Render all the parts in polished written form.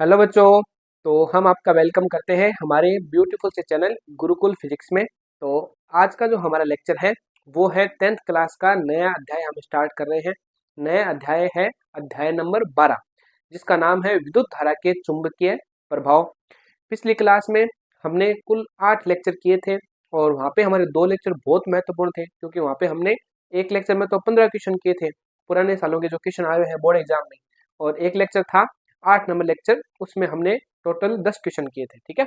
Hello बच्चों। तो हम आपका वेलकम करते हैं हमारे ब्यूटीफुल से चैनल गुरुकुल फिजिक्स में। तो आज का जो हमारा लेक्चर है वो है 10th क्लास का नया अध्याय हम स्टार्ट कर रहे हैं। नया अध्याय है अध्याय नंबर 12, जिसका नाम है विद्युत धारा के चुंबकीय प्रभाव। पिछली क्लास में हमने कुल 8 लेक्चर किए थे और वहाँ पे हमारे 2 लेक्चर बहुत महत्वपूर्ण थे, क्योंकि वहाँ पे हमने एक लेक्चर में तो 15 क्वेश्चन किए थे, पुराने सालों के जो क्वेश्चन आए हुए हैं बोर्ड एग्जाम में, और एक लेक्चर था 8 नंबर लेक्चर, उसमें हमने टोटल 10 क्वेश्चन किए थे। ठीक है,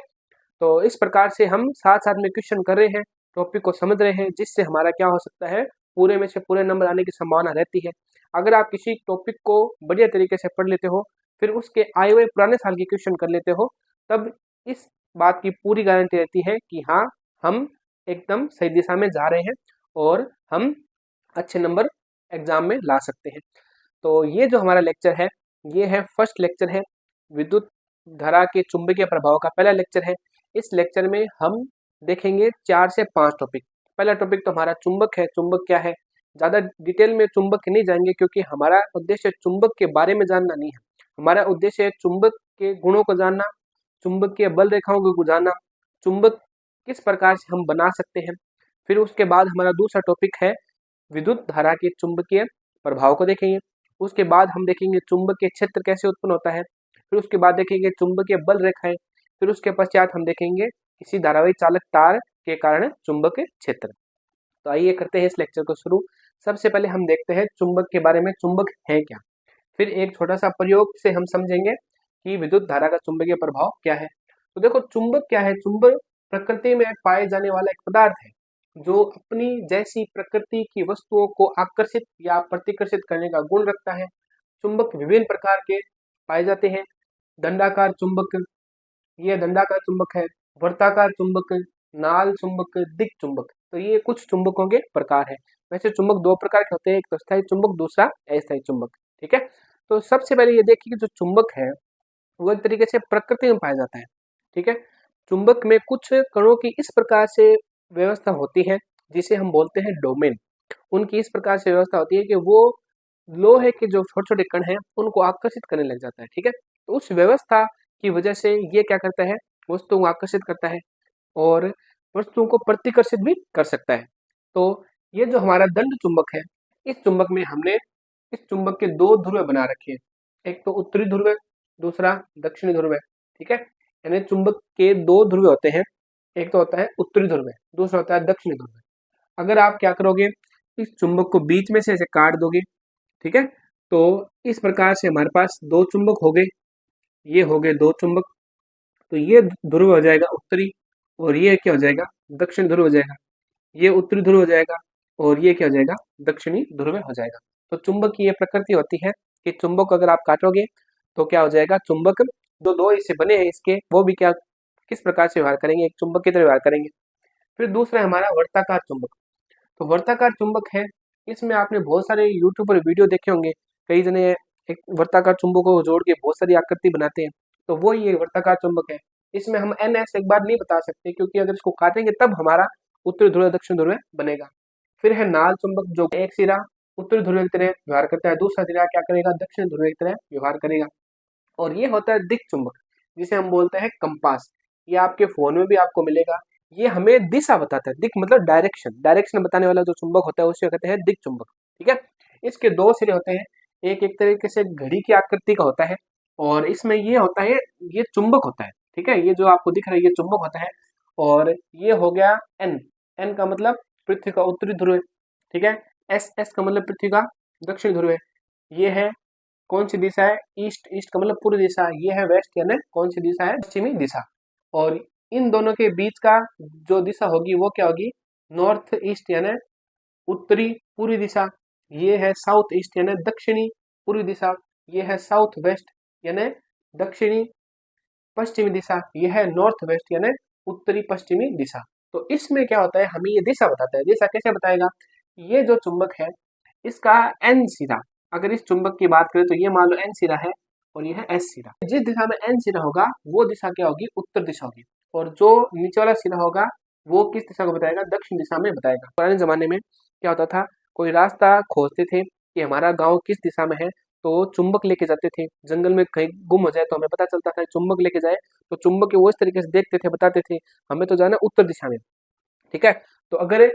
तो इस प्रकार से हम साथ साथ में क्वेश्चन कर रहे हैं, टॉपिक को समझ रहे हैं, जिससे हमारा क्या हो सकता है, पूरे में से पूरे नंबर आने की संभावना रहती है। अगर आप किसी टॉपिक को बढ़िया तरीके से पढ़ लेते हो, फिर उसके आए हुए पुराने साल के क्वेश्चन कर लेते हो, तब इस बात की पूरी गारंटी रहती है कि हाँ, हम एकदम सही दिशा में जा रहे हैं और हम अच्छे नंबर एग्जाम में ला सकते हैं। तो ये जो हमारा लेक्चर है, ये है फर्स्ट लेक्चर है, विद्युत धारा के चुंबकीय प्रभाव का पहला लेक्चर है। इस लेक्चर में हम देखेंगे 4 से 5 टॉपिक। पहला टॉपिक तो हमारा चुंबक है। चुंबक क्या है, ज़्यादा डिटेल में चुंबक के नहीं जाएंगे, क्योंकि हमारा उद्देश्य चुंबक के बारे में जानना नहीं है। हमारा उद्देश्य है चुंबक के गुणों को जानना, चुंबक के बल रेखाओं को जानना, चुंबक किस प्रकार से हम बना सकते हैं। फिर उसके बाद हमारा दूसरा टॉपिक है विद्युत धारा के चुंबकीय प्रभाव को देखेंगे। उसके बाद हम देखेंगे चुंबकीय क्षेत्र कैसे उत्पन्न होता है। फिर उसके बाद देखेंगे चुंबकीय बल रेखाएं। फिर उसके पश्चात हम देखेंगे किसी धारावाही चालक तार के कारण चुंबकीय क्षेत्र। तो आइए करते हैं इस लेक्चर को शुरू। सबसे पहले हम देखते हैं चुंबक के बारे में, चुंबक है क्या। फिर एक छोटा सा प्रयोग से हम समझेंगे कि विद्युत धारा का चुंबकीय प्रभाव क्या है। तो देखो, चुंबक क्या है। चुंबक प्रकृति में पाए जाने वाला एक पदार्थ है जो अपनी जैसी प्रकृति की वस्तुओं को आकर्षित या प्रतिकर्षित करने का गुण रखता है। चुंबक विभिन्न प्रकार के पाए जाते हैं। दंडाकार चुंबक, ये दंडाकार चुंबक है। वर्ताकार चुंबक, नाल चुंबक, दिक चुंबक। तो ये कुछ चुंबकों के प्रकार है। वैसे चुंबक 2 प्रकार के होते हैं, एक तो स्थायी चुंबक, दूसरा अस्थायी चुंबक। ठीक है, तो सबसे पहले ये देखिए कि जो चुंबक है वो एक तरीके से प्रकृति में पाया जाता है। ठीक है, चुंबक में कुछ कणों की इस प्रकार से व्यवस्था होती है जिसे हम बोलते हैं डोमेन। उनकी इस प्रकार से व्यवस्था होती है कि वो लोहे के जो छोटे छोटे कण हैं उनको आकर्षित करने लग जाता है। ठीक है, तो उस व्यवस्था की वजह से ये क्या करता है, वस्तुओं को आकर्षित करता है और वस्तुओं को प्रतिकर्षित भी कर सकता है। तो ये जो हमारा दंड चुंबक है, इस चुंबक में हमने इस चुंबक के 2 ध्रुव बना रखे हैं। एक तो उत्तरी ध्रुव है, दूसरा दक्षिणी ध्रुव है। ठीक है, यानी चुंबक के 2 ध्रुव होते हैं, एक तो होता है उत्तरी ध्रुव है, दूसरा होता है दक्षिणी ध्रुव है। अगर आप क्या करोगे, इस चुंबक को बीच में से ऐसे काट दोगे। ठीक है, तो इस प्रकार से हमारे पास 2 चुंबक हो गए। ये हो गए 2 चुंबक। तो ये ध्रुव हो जाएगा उत्तरी और ये क्या हो जाएगा, दक्षिण ध्रुव हो जाएगा। ये उत्तरी ध्रुव हो जाएगा और ये क्या हो जाएगा, दक्षिणी ध्रुव हो जाएगा। तो चुंबक की ये प्रकृति होती है कि चुंबक अगर आप काटोगे तो क्या हो जाएगा, चुंबक जो 2 हिस्से बने हैं इसके, वो भी क्या किस प्रकार से व्यवहार करेंगे, एक चुंबक की तरह व्यवहार करेंगे। फिर दूसरा है हमारा वर्ताकार चुंबक। तो वर्ताकार चुंबक है, इसमें आपने बहुत सारे यूट्यूब पर वीडियो देखे होंगे। कई जने एक वर्ताकार चुंबक को जोड़ के बहुत सारी आकृति बनाते हैं, तो वो ये वर्ताकार चुंबक है। इसमें हम एन एस एक बार नहीं बता सकते, क्योंकि अगर इसको काटेंगे तब हमारा उत्तरी ध्रुव दक्षिण ध्रुव बनेगा। फिर है नाल चुंबक, जो एक सिरा उत्तरी ध्रुव की तरह व्यवहार करता है, दूसरा सिरा क्या करेगा, दक्षिण ध्रुव की तरह व्यवहार करेगा। और ये होता है दिक चुंबक, जिसे हम बोलते हैं कंपास। ये आपके फोन में भी आपको मिलेगा। ये हमें दिशा बताता है। दिक मतलब डायरेक्शन, डायरेक्शन बताने वाला जो चुंबक होता है उसे कहते हैं दिक चुंबक। ठीक है, इसके 2 सिरे होते हैं, एक एक तरीके से घड़ी की आकृति का होता है और इसमें ये होता है, ये चुंबक होता है। ठीक है, ये जो आपको दिख रहा है ये चुंबक होता है। और ये हो गया एन, एन का मतलब पृथ्वी का उत्तरी ध्रुव है। ठीक है, एस, एस का मतलब पृथ्वी का दक्षिण ध्रुव है। ये है कौन सी दिशा है, ईस्ट, ईस्ट का मतलब पूर्व दिशा। ये है वेस्ट, यानी कौन सी दिशा है, पश्चिमी दिशा। और इन दोनों के बीच का जो दिशा होगी वो क्या होगी, नॉर्थ ईस्ट यानी उत्तरी पूर्वी दिशा। ये है साउथ ईस्ट यानी दक्षिणी पूर्वी दिशा। ये है साउथ वेस्ट यानी दक्षिणी पश्चिमी दिशा। यह है नॉर्थ वेस्ट यानी उत्तरी पश्चिमी दिशा। तो इसमें क्या होता है, हमें ये दिशा बताता है। दिशा कैसे बताएगा, ये जो चुंबक है इसका एन सिरा, अगर इस चुंबक की बात करें तो ये मान लो एन सिरा है और ये है एस सिरा। जिस दिशा में एन सिरा होगा वो दिशा क्या होगी, उत्तर दिशा होगी। और जो नीचे वाला सिरा होगा वो किस दिशा को बताएगा, दक्षिण दिशा में बताएगा। पुराने जमाने में क्या होता था, कोई रास्ता खोजते थे कि हमारा गांव किस दिशा में है, तो चुंबक लेके जाते थे, जंगल में कहीं गुम हो जाए तो हमें पता चलता था, चुंबक लेके जाए तो चुंबक के वो इस तरीके से देखते थे, बताते थे हमें तो जाना है उत्तर दिशा में। ठीक है, तो अगर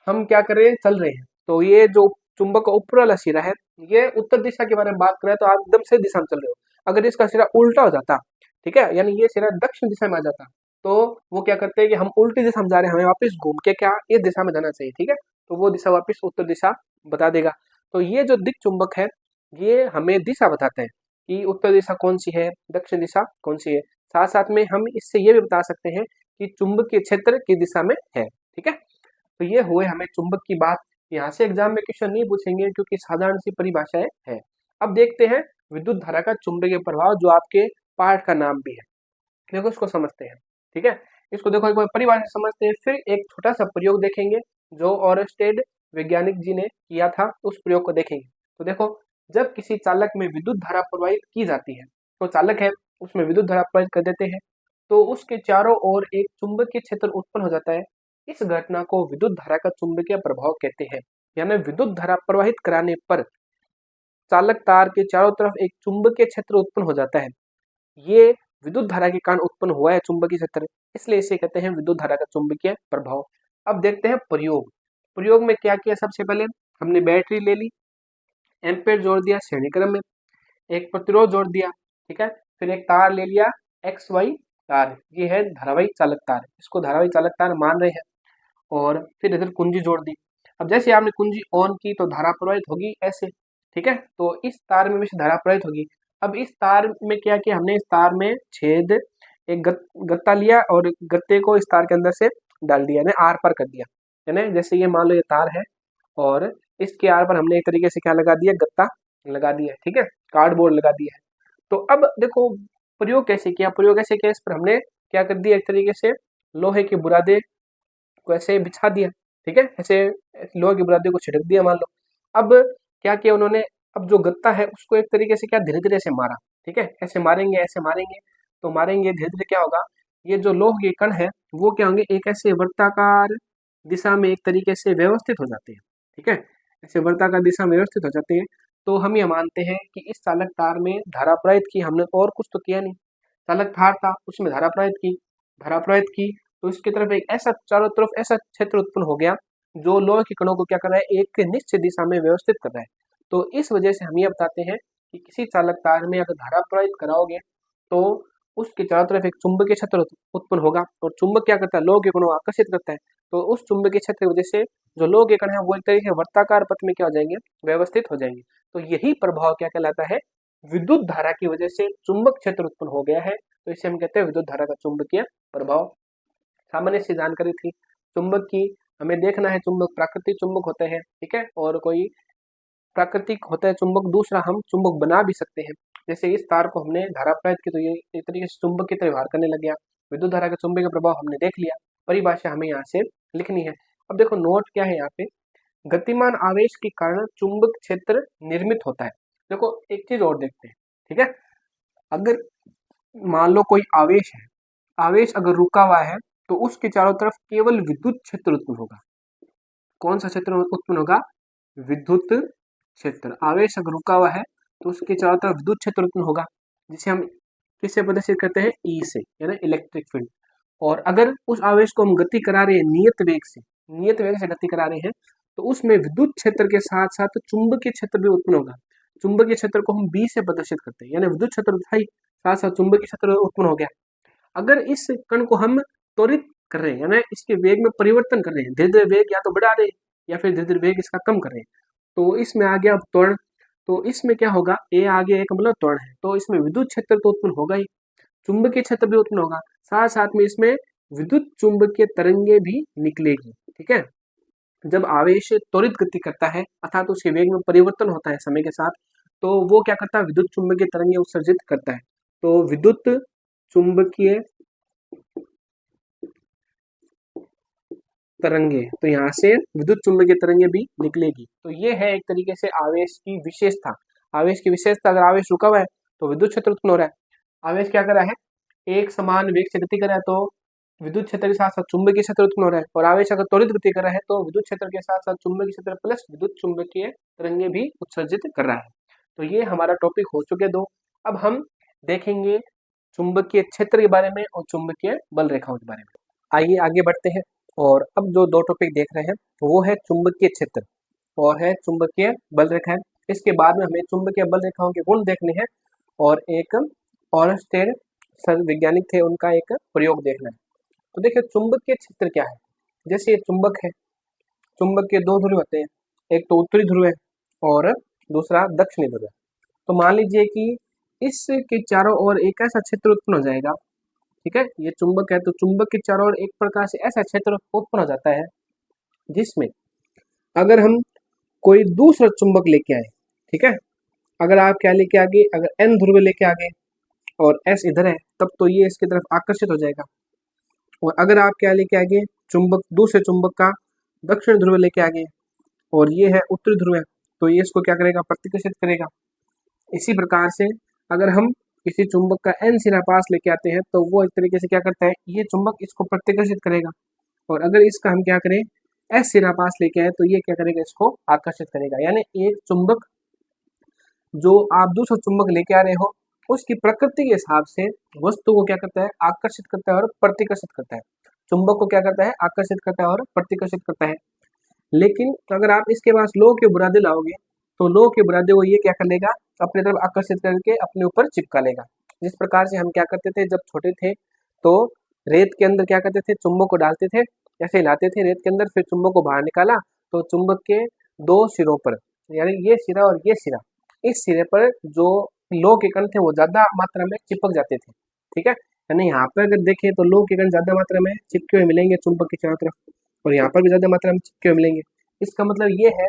हम क्या कर रहे हैं, चल रहे हैं, तो ये जो चुंबक का ऊपर वाला सिरा है, ये उत्तर दिशा के बारे में बात करें तो आप एकदम सही दिशा में चल रहे हो। अगर इसका सिरा उल्टा हो जाता, ठीक है, यानी ये सिरा दक्षिण दिशा में आ जाता, तो वो क्या करते हैं कि हम उल्टी दिशा में जा रहे हैं, हमें वापस घूम के क्या इस दिशा में जाना चाहिए। ठीक है, तो वो दिशा वापस उत्तर दिशा बता देगा। तो ये जो दिक् चुंबक है, ये हमें दिशा बताते हैं कि उत्तर दिशा कौन सी है, दक्षिण दिशा कौन सी है। साथ साथ में हम इससे ये भी बता सकते हैं कि चुंबकीय क्षेत्र किस दिशा में है। ठीक है, तो ये हुए हमें चुंबक की बात। यहाँ से एग्जाम में क्वेश्चन नहीं पूछेंगे क्योंकि साधारण सी परिभाषाएं है। अब देखते हैं विद्युत धारा का चुंबकीय प्रभाव, जो आपके पाठ का नाम भी है। देखो इसको समझते हैं। ठीक है, इसको देखो एक बार परिभाषा समझते हैं, फिर एक छोटा सा प्रयोग देखेंगे जो ऑरस्टेड वैज्ञानिक जी ने किया था, उस प्रयोग को देखेंगे। तो देखो, जब किसी चालक में विद्युत धारा प्रवाहित की जाती है, तो चालक है उसमें विद्युत धारा प्रवाहित कर देते हैं, तो उसके चारों ओर एक चुंबकीय क्षेत्र उत्पन्न हो जाता है। इस घटना को विद्युत धारा का चुंबकीय प्रभाव कहते हैं। यानी विद्युत धारा प्रवाहित कराने पर चालक तार के चारों तरफ एक चुंबकीय क्षेत्र उत्पन्न हो जाता है। ये विद्युत धारा के कारण उत्पन्न हुआ है चुंबकीय क्षेत्र, इसलिए इसे कहते हैं विद्युत धारा का चुंबकीय प्रभाव। अब देखते हैं प्रयोग। प्रयोग में क्या किया, सबसे पहले हमने बैटरी ले ली, एम्पेयर जोड़ दिया श्रेणी क्रम में, एक प्रतिरोध जोड़ दिया। ठीक है, फिर एक तार ले लिया एक्स वाई तार, ये है धारावाही चालक तार, इसको धारावाही चालक तार मान रहे हैं। और फिर इधर कुंजी जोड़ दी। अब जैसे आपने कुंजी ऑन की तो धारा प्रवाहित होगी ऐसे। ठीक है, तो इस तार में भी धारा प्रवाहित होगी। अब इस तार में क्या किया हमने, इस तार में छेद, एक गत्ता लिया और गत्ते को इस तार के अंदर से डाल दिया, यानी आर पार कर दिया। यानी जैसे ये मान लो ये तार है और इसके आर पर हमने एक तरीके से क्या लगा दिया, गत्ता लगा दिया। ठीक है, कार्डबोर्ड लगा दिया है। तो अब देखो प्रयोग कैसे किया, प्रयोग ऐसे किया, इस पर हमने क्या कर दिया, एक तरीके से लोहे के बुरादे को ऐसे बिछा दिया। ठीक है, ऐसे लोहे के बुरादे को छिड़क दिया मान लो। अब क्या किया उन्होंने, अब जो गत्ता है उसको एक तरीके से क्या धीरे धीरे से मारा। ठीक है, ऐसे मारेंगे ऐसे मारेंगे, तो मारेंगे धीरे धीरे क्या होगा, ये जो लोह के कण है वो क्या होंगे, एक ऐसे वर्ताकार दिशा में एक तरीके से व्यवस्थित हो जाते हैं। ठीक है, ऐसे वर्ताकार दिशा में व्यवस्थित हो जाते हैं। तो हम ये मानते हैं कि इस चालक तार में धारा प्रवाहित की हमने, और कुछ तो किया नहीं, चालक तार था उसमें धारा प्रवाहित की, धारा प्रवाहित की तो इसकी तरफ एक ऐसा, चारों तरफ ऐसा क्षेत्र उत्पन्न हो गया जो लोहे के कणों को क्या कर रहा है, एक निश्चित दिशा में व्यवस्थित कर रहा है। तो इस वजह से हम ये बताते हैं कि किसी चालक तार में अगर धारा प्रवाहित कराओगे तो उसके चारों तरफ एक चुंबकीय क्षेत्र उत्पन्न होगा, और चुंबक क्या करता है, लोहे के कणों को आकर्षित करता है। तो उस चुंबकीय क्षेत्र की वजह से जो लोहे के कण है वो एक तरीके से वर्ताकार पथ में क्या हो जाएंगे, व्यवस्थित हो जाएंगे। तो यही प्रभाव क्या कहलाता है, विद्युत धारा की वजह से चुंबक क्षेत्र उत्पन्न हो गया है, तो इसे हम कहते हैं विद्युत धारा का चुंबकीय प्रभाव। सामान्य सी जानकारी थी चुंबक की, हमें देखना है चुंबक प्राकृतिक चुंबक होते हैं। ठीक है, और कोई प्राकृतिक होता है चुंबक, दूसरा हम चुंबक बना भी सकते हैं। जैसे इस तार को हमने धारा प्रवाहित की तो ये एक तरीके से चुंबक की तरह व्यवहार करने लग गया। विद्युत धारा का चुंबकीय प्रभाव हमने देख लिया, परिभाषा हमें यहाँ से लिखनी है। अब देखो नोट क्या है यहाँ पे, गतिमान आवेश के कारण चुंबक क्षेत्र निर्मित होता है। देखो एक चीज और देखते हैं। ठीक है, अगर मान लो कोई आवेश है, आवेश अगर रुका हुआ है तो उसके चारों तरफ केवल विद्युत क्षेत्र उत्पन्न होगा। कौन सा क्षेत्र उत्पन्न होगा, विद्युत क्षेत्र। आवेश अगर रुका हुआ है तो उसके चारों तरफ विद्युत क्षेत्र उत्पन्न होगा, जिसे हम किससे प्रदर्शित करते हैं, ई से, यानी इलेक्ट्रिक फील्ड। और अगर उस आवेश को हम गति करा रहे हैं नियत वेग से, नियत वेग से गति करा रहे हैं, तो उसमें विद्युत क्षेत्र के साथ साथ चुंबकीय क्षेत्र भी उत्पन्न होगा। चुंबकीय क्षेत्र को हम बी से प्रदर्शित करते हैं, यानी विद्युत क्षेत्र था ही, साथ साथ चुंबकीय क्षेत्र उत्पन्न हो गया। अगर इस कण को हम त्वरित कर रहे हैं, यानी इसके वेग में परिवर्तन कर रहे हैं, धीरे धीरे वेग या तो बढ़ा रहे हैं या फिर धीरे धीरे वेग इसका कम कर रहे हैं, तो इसमें आ गया त्वरण। तो इसमें क्या होगा, ए आगे एक मतलब त्वरण है, तो इसमें विद्युत क्षेत्र तो उत्पन्न होगा ही, चुंबकीय क्षेत्र भी उत्पन्न होगा, साथ साथ में इसमें विद्युत चुंबकीय तरंगे भी निकलेगी। ठीक है, जब आवेश त्वरित गति करता है अर्थात तो उसके वेग में परिवर्तन होता है समय के साथ, तो वो क्या करता है, विद्युत चुंबकीय तरंगे उत्सर्जित करता है। तो विद्युत चुंबकीय तरंगे, तो यहाँ से विद्युत चुंबकीय तरंगे भी निकलेगी। तो ये है एक तरीके से आवेश की विशेषता। आवेश की विशेषता, अगर आवेश रुका हुआ है तो विद्युत क्षेत्र उत्पन्न हो रहा है, आवेश क्या कर रहा है, एक समान वेग से गति कर रहा है तो विद्युत क्षेत्र के साथ साथ चुंबकीय क्षेत्र उत्पन्न हो रहा है, और आवेश अगर त्वरित गति कर रहा है तो विद्युत क्षेत्र के साथ साथ चुंबकीय क्षेत्र प्लस विद्युत चुंबकीय तरंगे भी उत्सर्जित कर रहा है। तो ये हमारा टॉपिक हो चुके दो। अब हम देखेंगे चुंबकीय क्षेत्र के बारे में और चुंबकीय बल रेखाओं के बारे में। आइए आगे बढ़ते हैं। और अब जो दो टॉपिक देख रहे हैं वो है चुंबकीय क्षेत्र और है चुंबकीय बल रेखाएं। इसके बाद में हमें चुंबकीय बल रेखाओं के गुण देखने हैं और एक ऑरस्टेड सर वैज्ञानिक थे उनका एक प्रयोग देखना है। तो देखिए चुंबकीय क्षेत्र क्या है। जैसे ये चुंबक है, चुंबक के दो ध्रुव होते हैं, एक तो उत्तरी ध्रुव है और दूसरा दक्षिणी ध्रुव है। तो मान लीजिए कि इसके चारों ओर एक ऐसा क्षेत्र उत्पन्न हो जाएगा, ठीक है। ये चुंबक है तो चुंबक के चारों ओर एक प्रकार से ऐसा क्षेत्र उत्पन्न हो जाता है जिसमें अगर हम कोई दूसरा चुंबक लेके आए, ठीक है, अगर आप क्या लेके आगे, अगर एन ध्रुव लेके आगे और एस इधर है तब तो ये इसकी तरफ आकर्षित हो जाएगा। और अगर आप क्या लेके आगे चुंबक, दूसरे चुंबक का दक्षिण ध्रुव लेके आगे और ये है उत्तरी ध्रुव है तो ये इसको क्या करेगा, प्रतिकर्षित करेगा। इसी प्रकार से अगर हम किसी चुंबक का एन सिरा पास लेके आते हैं तो वो एक तरीके से क्या करता है, ये चुंबक इसको प्रतिकर्षित करेगा। और अगर इसका हम क्या करें, एस सिरा पास लेके आए तो ये क्या करेगा, इसको आकर्षित करेगा। यानी एक चुंबक जो आप दूसरा चुंबक लेके आ रहे हो उसकी प्रकृति के हिसाब से वस्तु को क्या करता है, आकर्षित करता है और प्रतिकर्षित करता है। चुंबक को क्या करता है, आकर्षित करता है और प्रतिकर्षित करता है। लेकिन अगर आप इसके पास लोह के बुरादे लाओगे तो लोह के बुरादे को ये क्या कर लेगा, अपनी तरफ आकर्षित करके अपने ऊपर चिपका लेगा। जिस प्रकार से हम क्या करते थे जब छोटे थे तो रेत के अंदर क्या करते थे, चुंबक को डालते थे, ऐसे हिलाते थे रेत के अंदर, फिर चुंबक को बाहर निकाला तो चुंबक के दो सिरों पर, यानी ये सिरा और ये सिरा, इस सिरे पर जो लोह के कण थे वो ज्यादा मात्रा में चिपक जाते थे, ठीक है। यानी यहाँ पर अगर देखें तो लोह के कण ज्यादा मात्रा में चिपके हुए मिलेंगे चुंबक के चारों तरफ और यहाँ पर भी ज्यादा मात्रा में चिपके हुए मिलेंगे। इसका मतलब ये है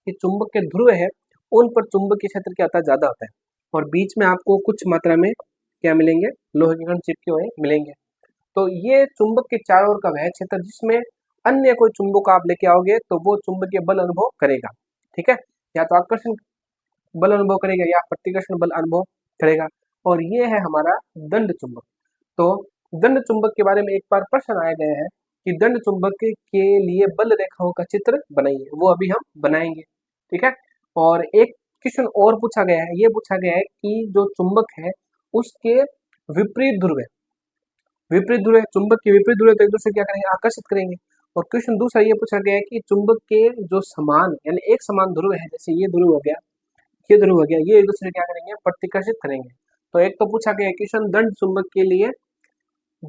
कि चुंबक के ध्रुव है उन पर चुंबकीय क्षेत्र क्या होता है, ज्यादा होता है और बीच में आपको कुछ मात्रा में क्या मिलेंगे, लोहे के कण चिपके हुए मिलेंगे। तो ये चुंबक के चारों ओर का वह क्षेत्र जिसमें अन्य कोई चुंबक आप लेके आओगे तो वो चुंबकीय बल अनुभव करेगा, ठीक है। या तो आकर्षण बल अनुभव करेगा या प्रतिकर्षण बल अनुभव करेगा। और ये है हमारा दंड चुंबक। तो दंड चुंबक के बारे में एक बार प्रश्न आया गया है कि दंड चुंबक के लिए बल रेखाओं का चित्र बनाइए, वो अभी हम बनाएंगे, ठीक है। और एक क्वेश्चन और पूछा गया है, ये पूछा गया है कि जो चुंबक है उसके विपरीत ध्रुव है, विपरीत ध्रुव है, चुंबक के विपरीत ध्रुव तो एक दूसरे क्या करेंगे, आकर्षित करेंगे। और क्वेश्चन दूसरा ये पूछा गया है कि चुंबक के जो समान यानी एक समान ध्रुव है, जैसे ये ध्रुव हो गया, ये ध्रुव हो गया, ये एक दूसरे क्या करेंगे, प्रतिकर्षित करेंगे। तो एक तो पूछा गया क्वेश्चन दंड चुंबक के लिए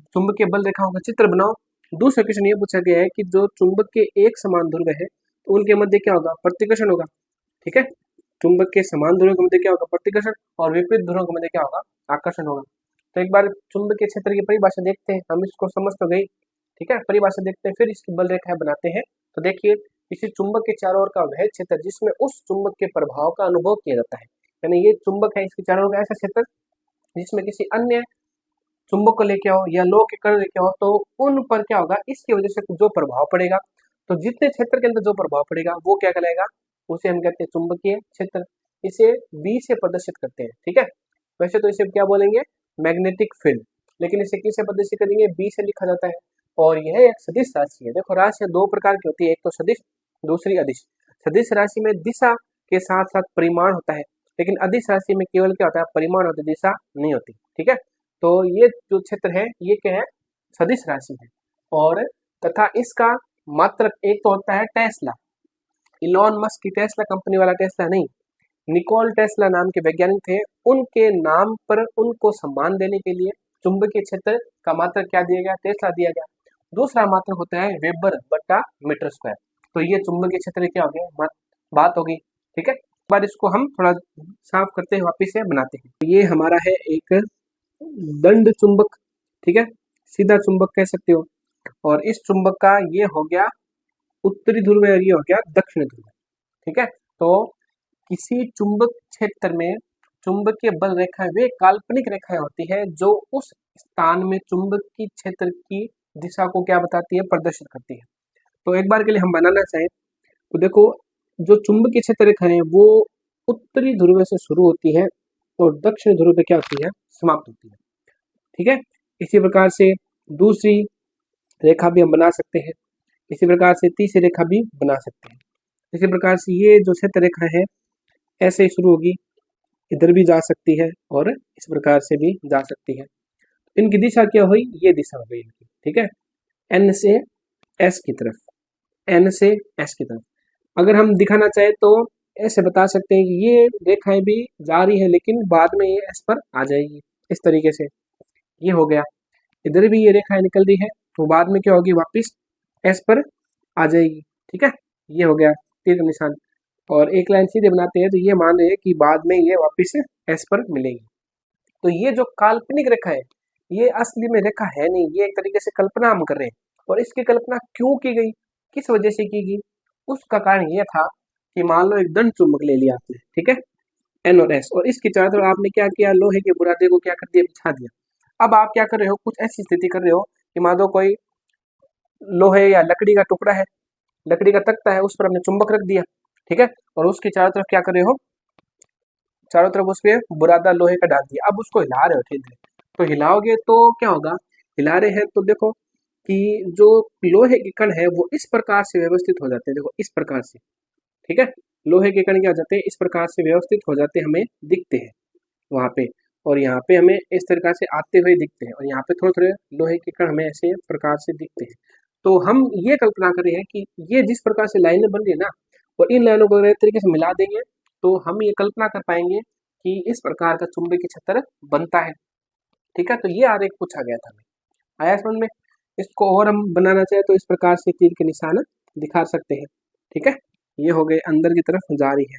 चुंबकीय बल रेखाओं का चित्र बनाओ। दूसरा क्वेश्चन ये पूछा गया है कि जो चुंबक के एक समान ध्रुव है तो उनके मध्य क्या होगा, प्रतिकर्षण होगा, ठीक है। चुंबक के समान ध्रुवों के मध्य क्या होगा, प्रतिकर्षण, और विपरीत ध्रुवों के मध्य क्या होगा, आकर्षण होगा। तो एक बार चुंबकीय क्षेत्र की परिभाषा देखते हैं, हम इसको समझ तो गई, ठीक है। परिभाषा देखते हैं फिर इसकी बल रेखाएं बनाते हैं। तो देखिए किसी चुंबक के चारों ओर का वह क्षेत्र जिसमें उस चुंबक के प्रभाव का अनुभव किया जाता है, यानी ये चुंबक है इसके चारों ओर का ऐसा क्षेत्र जिसमें किसी अन्य चुंबक को लेके आओ या लोह के कण लेके आओ तो उन पर क्या होगा, इसकी वजह से जो प्रभाव पड़ेगा, तो जितने क्षेत्र के अंदर जो प्रभाव पड़ेगा वो क्या कहलाएगा, उसे हम कहते हैं चुंबकीय क्षेत्र। इसे बी से प्रदर्शित करते हैं, ठीक है। वैसे तो इसे क्या बोलेंगे, मैग्नेटिक फील्ड, लेकिन इसे किससे प्रदर्शित करेंगे, बी से लिखा जाता है। और यह एक सदिश राशि है। देखो राशि दो प्रकार की होती है, एक तो सदिश, दूसरी अदिश। सदिश राशि में दिशा के साथ साथ परिमाण होता है, लेकिन अदिश राशि में केवल क्या होता है, परिमाण होता है, दिशा नहीं होती, ठीक है। तो ये जो क्षेत्र है ये क्या है, सदिश राशि है। और तथा इसका मात्रक एक तो होता है टेस्ला, इलॉन मस्क की टेस्ला कंपनी वाला टेस्ला नहीं, निकोल टेस्ला नाम के वैज्ञानिक थे, उनके नाम पर उनको सम्मान देने के लिए चुंबकीय क्षेत्र का मात्रक क्या दिया गया, टेस्ला दिया गया। दूसरा मात्रक होता है वेबर बटा मीटर स्क्वायर। तो ये चुंबकीय क्षेत्र क्या हो गया, बात होगी, ठीक है। बार इसको हम थोड़ा साफ करते हैं, वापिस से बनाते हैं। तो ये हमारा है एक दंड चुंबक, ठीक है, सीधा चुंबक कह सकते हो। और इस चुंबक का ये हो गया उत्तरी ध्रुव और ये हो गया दक्षिणी ध्रुव, ठीक है। तो किसी चुंबक क्षेत्र में चुंबकीय बल रेखाएं वे काल्पनिक रेखाएं होती है जो उस स्थान में चुंबकीय क्षेत्र की दिशा को क्या बताती है, प्रदर्शित करती है। तो एक बार के लिए हम बनाना चाहें तो देखो जो चुंबकीय क्षेत्र रेखा है वो उत्तरी ध्रुव से शुरू होती है और दक्षिण ध्रुव पे क्या होती है, समाप्त होती है, ठीक है। इसी प्रकार से दूसरी रेखा भी हम बना सकते हैं, इसी प्रकार से तीसरी रेखा भी बना सकते हैं। इसी प्रकार से ये जो क्षेत्र रेखा है ऐसे ही शुरू होगी इधर भी जा सकती है और इस प्रकार से भी जा सकती है। इनकी दिशा क्या हुई, ये दिशा हो गई इनकी, ठीक है, एन से एस की तरफ, एन से एस की तरफ। अगर हम दिखाना चाहे तो ऐसे बता सकते हैं कि ये रेखाएं भी जा रही है लेकिन बाद में ये एस पर आ जाएगी, इस तरीके से ये हो गया। इधर भी ये रेखाएं निकल रही है तो बाद में क्या होगी, वापस एस पर आ जाएगी, ठीक है, ये हो गया तीर का निशान। और एक लाइन सीधे बनाते हैं तो ये मान रहे हैं कि बाद में ये वापस एस पर मिलेगी। तो ये जो काल्पनिक रेखा है ये असली में रेखा है नहीं, ये एक तरीके से कल्पना हम कर रहे हैं। और इसकी कल्पना क्यों की गई, किस वजह से की गई, उसका कारण ये था कि मान लो एक दंड चुंबक ले लिया आपने, ठीक है, एन और एस, और इसके चारों तरफ आपने क्या किया, लोहे के बुरादे को क्या कर दिया, बिछा दिया। अब आप क्या कर रहे हो, कुछ ऐसी स्थिति कर रहे हो कि मान लो कोई लोहे या लकड़ी का टुकड़ा है, लकड़ी का तख्ता है, उस पर हमने चुंबक रख दिया, ठीक है, और उसके चारों तरफ क्या कर रहे हो, चारों तरफ उस पर बुरादा लोहे का डाल दिया। अब उसको हिला रहे हो ठीक है, तो हिलाओगे तो क्या होगा, हिला रहे हैं तो देखो कि जो लोहे के कण है वो इस प्रकार से व्यवस्थित हो जाते हैं, देखो इस प्रकार से, ठीक है, लोहे के कण क्या हो जाते हैं, इस प्रकार से व्यवस्थित हो जाते हैं, हमें दिखते हैं वहाँ पे, और यहाँ पे हमें इस प्रकार से आते हुए दिखते हैं, और यहाँ पे थोड़े थोड़े लोहे के कण हमें ऐसे प्रकार से दिखते हैं। तो हम ये कल्पना कर रहे हैं कि ये जिस प्रकार से लाइनें बन रही है ना, और इन लाइनों को अगर एक तरीके से मिला देंगे तो हम ये कल्पना कर पाएंगे कि इस प्रकार का चुंबकीय क्षेत्र बनता है, ठीक है। तो ये आरेख पूछा गया था हमें, आया समझ में। इसको और हम बनाना चाहे तो इस प्रकार से तीर के निशान दिखा सकते हैं, ठीक है, ये हो गए अंदर की तरफ जा रही है।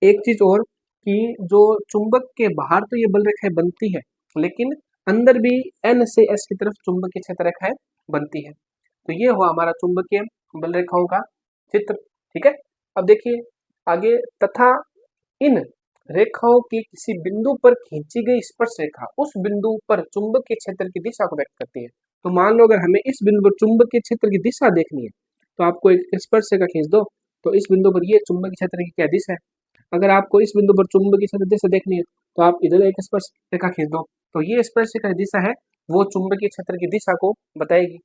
एक चीज और कि जो चुंबक के बाहर तो ये बल रेखाएं बनती है लेकिन अंदर भी एन से एस की तरफ चुंबकीय क्षेत्र रेखाएं बनती है। तो ये हुआ हमारा चुंबकीय बल रेखाओं का चित्र, ठीक है। अब देखिए आगे, तथा इन रेखाओं के किसी बिंदु पर खींची गई स्पर्श रेखा उस बिंदु पर चुंबकीय क्षेत्र की दिशा को व्यक्त करती है। तो मान लो अगर हमें इस बिंदु पर चुंबकीय क्षेत्र की दिशा देखनी है तो आपको एक स्पर्श रेखा खींच दो, तो इस बिंदु पर ये चुंबकीय क्षेत्र की क्या दिशा है। अगर आपको इस बिंदु पर चुंबकीय क्षेत्र दिशा देखनी है तो आप इधर एक स्पर्श रेखा खींच दो, तो ये स्पर्श रेखा दिशा है वो चुंबकीय क्षेत्र की दिशा को बताएगी।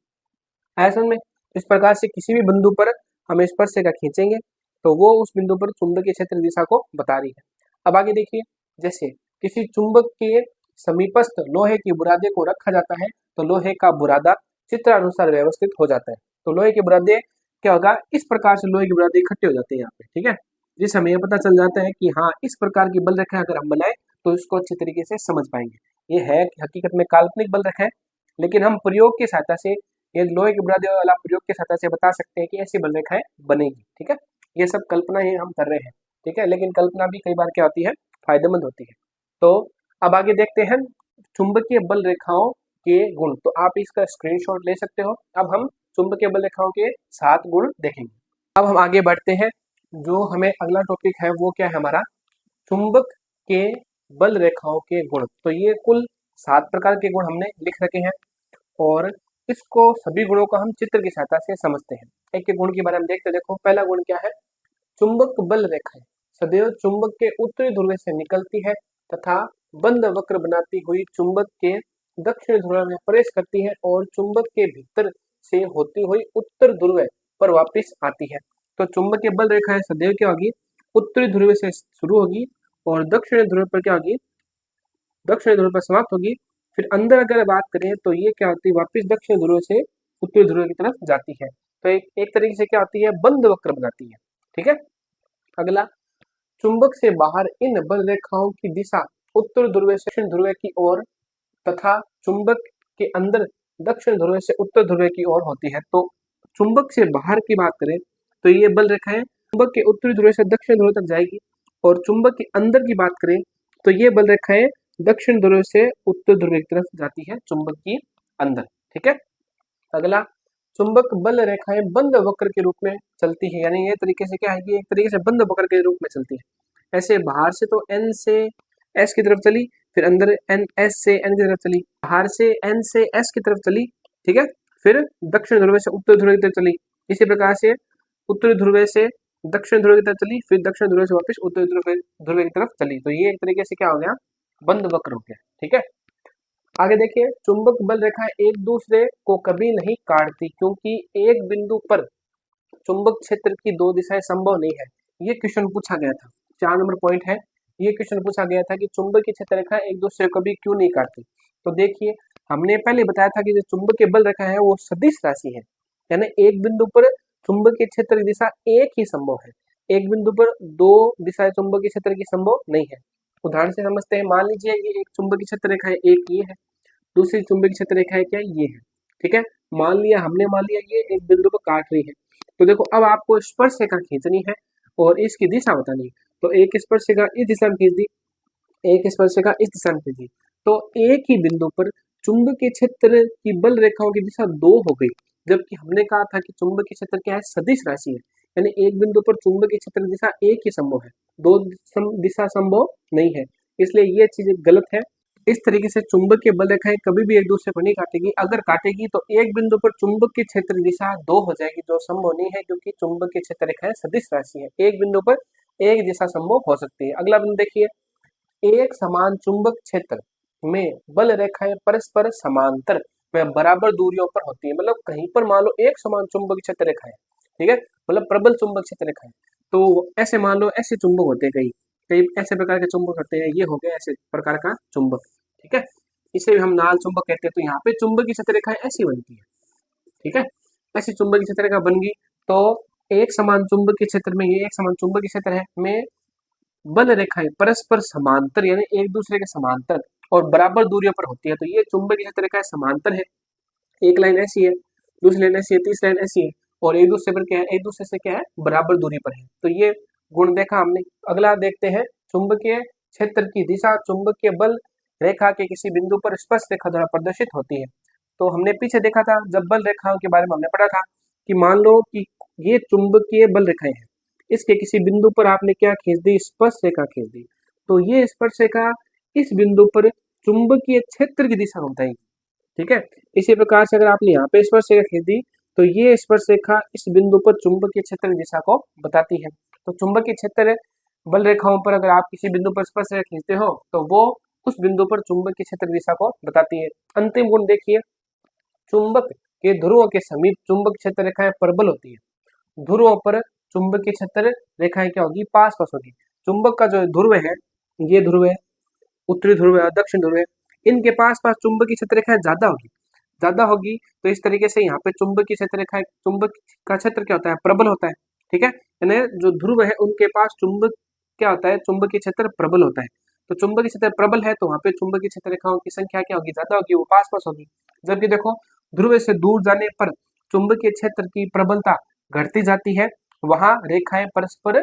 ऐसा में इस प्रकार से किसी भी बिंदु पर हम स्पर्श रेखा खींचेंगे तो वो उस बिंदु पर चुंबकीय क्षेत्र दिशा को बता रही है। अब आगे देखिए, जैसे किसी चुंबक के समीपस्थ लोहे के बुरादे को रखा जाता है तो लोहे का बुरादा चित्र अनुसार व्यवस्थित हो जाता है। तो लोहे के बुरादे क्या होगा, इस प्रकार से लोहे के बुरादे इकट्ठे हो जाते हैं यहाँ पे, ठीक है, जिससे हमें यह पता चल जाता है कि हाँ इस प्रकार की बल रेखा अगर हम बनाए तो इसको अच्छी तरीके से समझ पाएंगे। ये है हकीकत में काल्पनिक बल रेखा है, लेकिन हम प्रयोग की सहायता से, ये लोहे के बुरादे वाला प्रयोग की सहायता से बता सकते हैं कि ऐसी बल रेखाएं बनेगी, ठीक है। ये सब कल्पना ही हम कर रहे हैं, ठीक है, लेकिन कल्पना भी कई बार क्या होती है, फायदेमंद होती है। तो अब आगे देखते हैं चुंबकीय बल रेखाओं के गुण, तो आप इसका स्क्रीनशॉट ले सकते हो। अब हम चुंबकीय बल रेखाओं के 7 गुण देखेंगे। अब हम आगे बढ़ते हैं, जो हमें अगला टॉपिक है वो क्या है हमारा, चुंबक के बल रेखाओं के गुण। तो ये कुल 7 प्रकार के गुण हमने लिख रखे हैं और इसको सभी गुणों को हम चित्र की सहायता से समझते हैं। एक एक गुण के बारे में देखते हैं। देखो पहला गुण क्या है, चुंबक बल रेखाएं सदैव चुंबक के उत्तरी ध्रुव से निकलती है तथा बंद वक्र बनाती हुई चुंबक के दक्षिण ध्रुव में प्रवेश करती है और चुंबक के भीतर से होती हुई उत्तर ध्रुव पर वापस आती है। तो चुंबक के बल रेखाएं सदैव क्या होगी, उत्तरी ध्रुव से शुरू होगी और दक्षिण ध्रुव पर क्या होगी, दक्षिण ध्रुव पर समाप्त होगी। फिर अंदर अगर बात करें तो ये क्या होती है, वापस दक्षिण ध्रुव से उत्तरी ध्रुव की तरफ जाती है। तो एक तरीके से क्या होती है, बंद वक्र बनाती है, ठीक है। अगला, चुंबक से बाहर इन बल रेखाओं की दिशा उत्तर ध्रुव से दक्षिण ध्रुव की ओर तथा चुंबक के अंदर दक्षिण ध्रुव से उत्तर ध्रुव की ओर होती है। तो चुंबक से बाहर की बात करें तो ये बल रेखाएं चुंबक के उत्तरी ध्रुव से दक्षिण ध्रुव तक जाएगी, और चुंबक के अंदर की बात करें तो ये बल रेखाएं दक्षिण ध्रुव से उत्तर ध्रुव की तरफ जाती है चुंबक की अंदर, ठीक है। अगला, चुंबक बल रेखाएं बंद वक्र के रूप में चलती है, यानी ये तरीके से क्या है कि एक तरीके से बंद वक्र के रूप में चलती है। ऐसे बाहर से तो एन से एस की तरफ चली, फिर अंदर एन एस से एन की तरफ चली, बाहर से एन से एस की तरफ चली, ठीक है, फिर दक्षिण ध्रुव से उत्तर ध्रुव की तरफ चली, इसी प्रकार से उत्तरी ध्रुव से दक्षिण ध्रुव की तरफ चली, फिर दक्षिण ध्रुव से वापस उत्तरी ध्रुव की तरफ चली। तो ये एक तरीके से क्या हो गया, बंद वक्र हो गया, ठीक है। आगे देखिए, चुंबक बल रेखाएं एक दूसरे को कभी नहीं काटती क्योंकि एक बिंदु पर चुंबक क्षेत्र की 2 दिशाएं संभव नहीं है। ये क्वेश्चन पूछा गया था, 4 नंबर पॉइंट है ये क्वेश्चन पूछा गया था कि चुंबकीय क्षेत्र रेखा एक दूसरे को भी क्यों नहीं काटती। तो देखिए, हमने पहले बताया था कि जो चुंबकीय बल रेखा है वो सदिश राशि है, यानी एक बिंदु पर चुंबकीय क्षेत्र की दिशा एक ही संभव है, एक बिंदु पर दो दिशाएं चुंबकीय क्षेत्र की संभव नहीं है। उदाहरण से समझते हैं, मान लीजिए ये एक चुंबकीय क्षेत्र रेखा है, एक ये है, दूसरी चुंबकीय क्षेत्र रेखा है क्या, ये है। ठीक है, मान लिया ये एक बिंदु को काट रही है। तो देखो, अब आपको स्पर्श रेखा खींचनी है और इसकी दिशा बतानी है। तो एक स्पर्श रेखा इस दिशा में खींच दी, एक स्पर्श रेखा इस दिशा में खींच दी, तो एक ही बिंदु पर चुंबकीय क्षेत्र की बल रेखाओं की दिशा दो हो गई, जबकि हमने कहा था कि चुंबकीय क्षेत्र क्या है, सदिश राशि है, यानी एक बिंदु पर चुंबकीय क्षेत्र की दिशा एक ही संभव है, दो दिशा संभव नहीं है, इसलिए ये चीज गलत है। इस तरीके से चुंबकीय बल रेखाएं कभी भी एक दूसरे को नहीं काटेगी, अगर काटेगी तो एक बिंदु पर चुंबकीय क्षेत्र की दिशा दो हो जाएगी, जो संभव नहीं है क्योंकि चुंबकीय क्षेत्र रेखाएं सदिश राशि है, एक बिंदु पर एक दिशा संभव हो सकती है। अगला बिंदु देखिए, एक समान चुंबक क्षेत्र में बल रेखाएं परस्पर समांतर व बराबर दूरियों पर होती है, मतलब कहीं पर मान लो एक समान चुंबक क्षेत्र रेखाएं, ठीक है, मतलब प्रबल चुंबक क्षेत्र रेखाएं, तो ऐसे मान लो ऐसे चुंबक होते हैं, कई कई ऐसे प्रकार के चुंबक होते हैं, ये हो गया ऐसे प्रकार का चुंबक, ठीक है, इसे भी हम नाल चुंबक कहते हैं। तो यहाँ पे चुंबकीय क्षेत्र रेखाएं ऐसी बनती है, ठीक है, ऐसी चुंबकीय क्षेत्र रेखा बन गई, तो एक समान चुंबकीय क्षेत्र में, ये एक समान चुंबकीय क्षेत्र है में बल रेखाएं परस्पर समांतर यानी एक दूसरे के समांतर और बराबर दूरियों पर होती है, तो ये चुंबकीय क्षेत्र रेखाएं समांतर है, एक लाइन ऐसी है, दूसरी लाइन ऐसी है, तीसरी लाइन ऐसी है, और एक दूसरे पर क्या है, एक दूसरे से क्या है, बराबर दूरी पर है, तो ये गुण देखा हमने। अगला देखते हैं, चुंबकीय क्षेत्र की दिशा चुंबकीय बल रेखा के किसी बिंदु पर स्पर्श रेखा द्वारा प्रदर्शित होती है। तो हमने पीछे देखा था, जब बल रेखाओं के बारे में हमने पढ़ा था कि मान लो कि ये चुंबकीय बल रेखाएं हैं, इसके किसी बिंदु पर आपने क्या खींच दी, स्पर्श रेखा खींच दी, तो ये स्पर्श रेखा इस बिंदु पर चुंबकीय क्षेत्र की दिशा बताएगी, ठीक है। इसी प्रकार से अगर आपने यहाँ पे स्पर्श रेखा खींच दी, तो ये स्पर्श रेखा इस बिंदु पर चुंबकीय क्षेत्र की दिशा को बताती है। तो चुंबकीय क्षेत्र बल रेखाओं पर अगर आप किसी बिंदु पर स्पर्श रेखा खींचते हो, तो वो उस बिंदु पर चुंबकीय क्षेत्र दिशा को बताती है। अंतिम गुण देखिए, चुंबक के ध्रुवों के समीप चुंबक क्षेत्र रेखाएं प्रबल होती है, ध्रुवों पर चुंबकीय क्षेत्र रेखाएं क्या होगी, पास पास होगी। चुंबक का जो ध्रुव है, ये ध्रुव है, उत्तरी ध्रुव है, दक्षिण ध्रुव है, इनके पास पास चुंबकीय क्षेत्र रेखाएं ज्यादा होगी, तो इस तरीके से यहाँ पे चुंबकीय क्षेत्र रेखाएं, चुंबक का क्षेत्र क्या होता है, प्रबल होता है, ठीक है, यानी जो ध्रुव है उनके पास चुंबक क्या होता है, चुंबकीय क्षेत्र प्रबल होता है। तो चुंबकीय क्षेत्र प्रबल है, तो वहां पे चुंबकीय क्षेत्र रेखाओं की संख्या क्या होगी, ज्यादा होगी, वो पास पास होगी। जबकि देखो, ध्रुव से दूर जाने पर चुंबकीय क्षेत्र की प्रबलता घटती जाती है, वहां रेखाएं परस्पर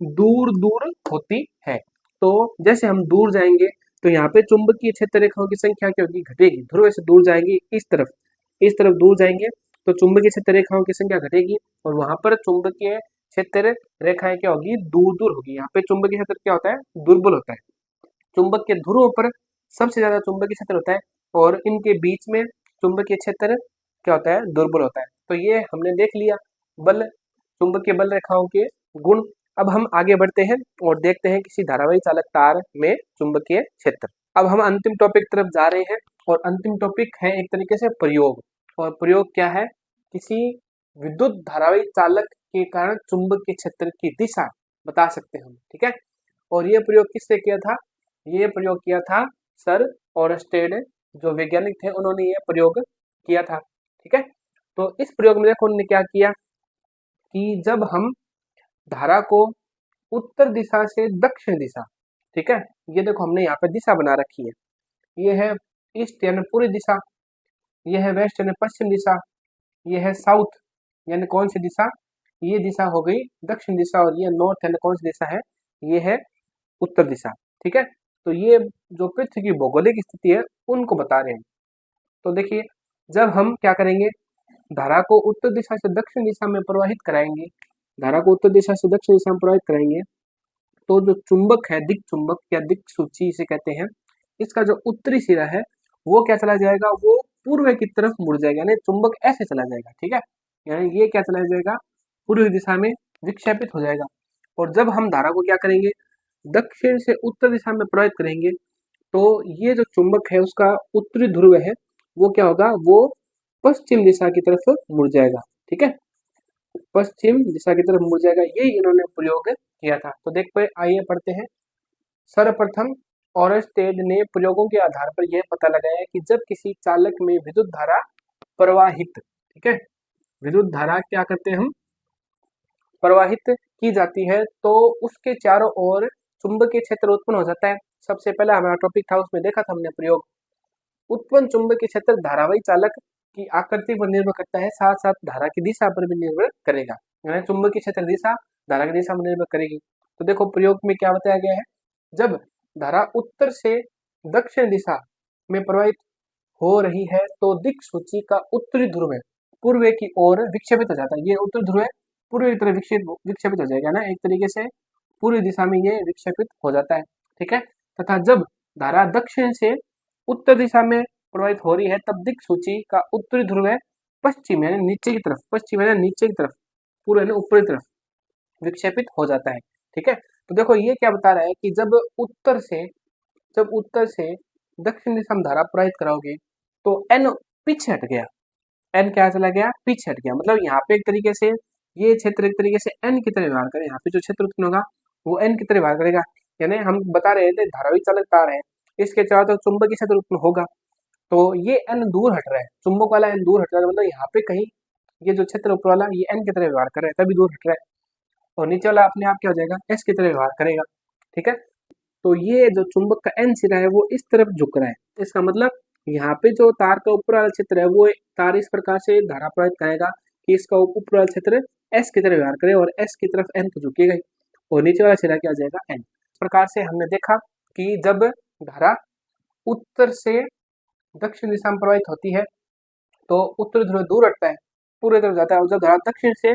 दूर दूर होती है। तो जैसे हम दूर जाएंगे, तो यहाँ पे चुंबकीय क्षेत्र रेखाओं की संख्या क्या होगी, घटेगी, ध्रुव से दूर जाएंगे इस तरफ दूर जाएंगे, तो चुंबकीय क्षेत्र रेखाओं की संख्या घटेगी, और वहां पर चुंबकीय क्षेत्र रेखाएं क्या होगी, दूर दूर होगी। यहाँ पे चुंबकीय क्षेत्र क्या होता है, दुर्बल होता है। चुंबक के ध्रुवों पर सबसे ज्यादा चुंबकीय क्षेत्र होता है, और इनके बीच में चुंबकीय क्षेत्र क्या होता है, दुर्बल होता है। तो ये हमने देख लिया बल, चुंबकीय बल रेखाओं के गुण। अब हम आगे बढ़ते हैं और देखते हैं किसी धारावाही चालक तार में चुंबकीय क्षेत्र। अब हम अंतिम टॉपिक तरफ जा रहे हैं, और अंतिम टॉपिक है एक तरीके से प्रयोग। और प्रयोग क्या है, किसी विद्युत धारावाही चालक के कारण चुंबकीय क्षेत्र की दिशा बता सकते हैं हम, ठीक है। और ये प्रयोग किससे किया था, ये प्रयोग किया था सर ओरस्टेड, जो वैज्ञानिक थे, उन्होंने ये प्रयोग किया था, ठीक है। तो इस प्रयोग में देखो उन्होंने क्या किया कि जब हम धारा को उत्तर दिशा से दक्षिण दिशा, ठीक है, ये देखो हमने यहाँ पे दिशा बना रखी है, ये है ईस्ट यानी पूरी दिशा, ये है वेस्ट यानी पश्चिम दिशा, ये है साउथ यानी कौन सी दिशा, ये दिशा हो गई दक्षिण दिशा, और ये नॉर्थ यानी कौन सी दिशा है, ये है उत्तर दिशा, ठीक है। तो ये जो पृथ्वी की भौगोलिक स्थिति है उनको बता रहे हैं। तो देखिए, जब हम क्या करेंगे, धारा को उत्तर दिशा से दक्षिण दिशा में प्रवाहित कराएंगे, धारा को उत्तर दिशा से दक्षिण दिशा में प्रवाहित कराएंगे, तो जो चुंबक है, दिक चुंबक या दिक सूची इसे कहते हैं, इसका जो उत्तरी सिरा है वो क्या चला जाएगा, वो पूर्व की तरफ मुड़ जाएगा, यानी चुंबक ऐसे चला जाएगा, ठीक है, यानी ये क्या चला जाएगा, पूर्व दिशा में विक्षेपित हो जाएगा। और जब हम धारा को क्या करेंगे, दक्षिण से उत्तर दिशा में प्रवाहित करेंगे, तो ये जो चुंबक है उसका उत्तरी ध्रुव है वो क्या होगा, वो पश्चिम दिशा की तरफ मुड़ जाएगा, ठीक है, पश्चिम दिशा की तरफ मुड़ जाएगा। ये इन्होंने प्रयोग किया था। तो देख पे आइए पढ़ते हैं, सर्वप्रथम ओरस्टेड ने प्रयोगों के आधार पर यह पता लगाया कि जब किसी चालक में विद्युत धारा प्रवाहित, ठीक है, विद्युत धारा क्या करते हैं हम, प्रवाहित की जाती है, तो उसके चारों ओर चुंबकीय क्षेत्र उत्पन्न हो जाता है। सबसे पहला हमारा टॉपिक था, उसमें देखा था हमने प्रयोग। उत्पन्न चुंबकीय क्षेत्र धारावाही चालक की आकृति पर निर्भर करता है, साथ साथ धारा की दिशा पर भी निर्भर करेगा। यानी चुंबकीय क्षेत्र दिशा धारा की दिशा में निर्भर करेगी। तो देखो प्रयोग में क्या बताया गया है, जब धारा उत्तर से दक्षिण दिशा में प्रवाहित हो रही है तो दिक् सूची का उत्तरी ध्रुव पूर्व की ओर विक्षेपित हो जाता है। ये उत्तर ध्रुव पूर्व की तरफ विक्षेपित हो जाएगा ना, एक तरीके से पूर्वी दिशा में ये विक्षेपित हो जाता है, ठीक है। तथा जब धारा दक्षिण से उत्तर दिशा में प्रवाहित हो रही है तब दिक् सूची का उत्तरी ध्रुव पश्चिम यानी नीचे की तरफ, पश्चिम यानी नीचे की तरफ, पूर्व यानी ऊपरी तरफ विक्षेपित हो जाता है, ठीक है। तो देखो ये क्या बता रहा है कि जब उत्तर से दक्षिण दिशा में धारा प्रवाहित कराओगे तो एन पीछे हट गया, एन क्या चला गया, पीछे हट गया। मतलब यहाँ पे एक तरीके से ये क्षेत्र एक तरीके से एन की तरह व्यवहार करे, यहाँ पे जो क्षेत्र उत्पन्न होगा वो एन की तरह व्यवहार करेगा। यानी हम बता रहे थे धारावी चालक तार है, इसके चारों तरफ चुंबकीय क्षेत्र उत्पन्न होगा, तो ये एन दूर हट रहा है, चुंबक वाला एन दूर हट रहा है, मतलब यहाँ पे कहीं ये जो क्षेत्र ऊपर वाला ये एन की तरह व्यवहार कर रहा है तभी दूर हट रहा है, और नीचे वाला अपने आप क्या हो जाएगा, एस की तरह व्यवहार करेगा, ठीक है। तो ये जो चुंबक का एन सिरा है वो इस तरफ झुक रहा है, इसका मतलब यहाँ पे जो तार का ऊपर वाला क्षेत्र है वो तार इस प्रकार से धारा प्रवाहित करेगा कि इसका ऊपर वाला क्षेत्र एस की तरह व्यवहार करे और एस की तरफ एन तो झुकेगा ही, और नीचे वाला सिरा क्या आ जाएगा, एन। इस प्रकार से हमने देखा कि जब धारा उत्तर से दक्षिण दिशा में प्रवाहित होती है तो उत्तरी ध्रुव दूर हटता है, पूर्वी तरफ जाता है, और जब धारा दक्षिण से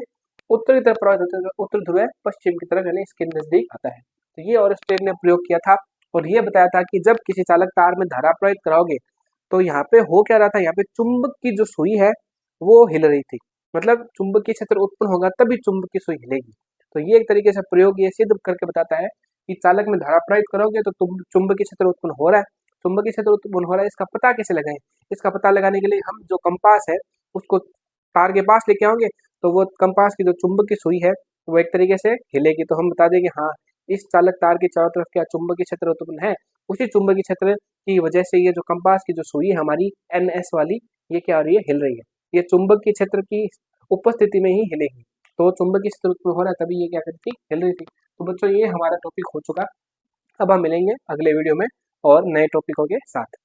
उत्तरी तरफ प्रवाहित होता है तो उत्तरी ध्रुव पश्चिम की तरफ यानी इसके नजदीक आता है। तो ये ओरस्टेड ने प्रयोग किया था और ये बताया था कि जब किसी चालक तार में धारा प्रवाहित कराओगे तो यहाँ पे हो क्या रहा था, यहाँ पे चुंबक की जो सुई है वो हिल रही थी, मतलब चुंबकीय क्षेत्र उत्पन्न होगा तभी चुंबक की सुई हिलेगी। तो ये एक तरीके से प्रयोग ये सिद्ध करके बताता है कि चालक में धारा प्रवाहित करोगे तो चुंबकीय क्षेत्र उत्पन्न हो रहा है, चुंबकीय क्षेत्र उत्पन्न हो रहा है, इसका पता कैसे लगाएं। इसका पता लगाने के लिए हम जो कंपास है उसको तार के पास लेके आओगे तो वो कंपास की जो चुंबक की सुई है वो एक तरीके से हिलेगी, तो हम बता देंगे हाँ इस चालक तार के चारों तरफ क्या चुंबकीय क्षेत्र उत्पन्न है। उसी चुंबकीय क्षेत्र की वजह से ये जो कंपास की जो सुई है हमारी एन एस वाली, ये क्या हो रही है, हिल रही है, ये चुंबकीय क्षेत्र की उपस्थिति में ही हिलेगी। तो चुंबकीय क्षेत्र उत्पन्न हो रहा है तभी ये क्या करती थी, हिल रही थी। तो बच्चों ये हमारा टॉपिक हो चुका, अब हम मिलेंगे अगले वीडियो में और नए टॉपिकों के साथ।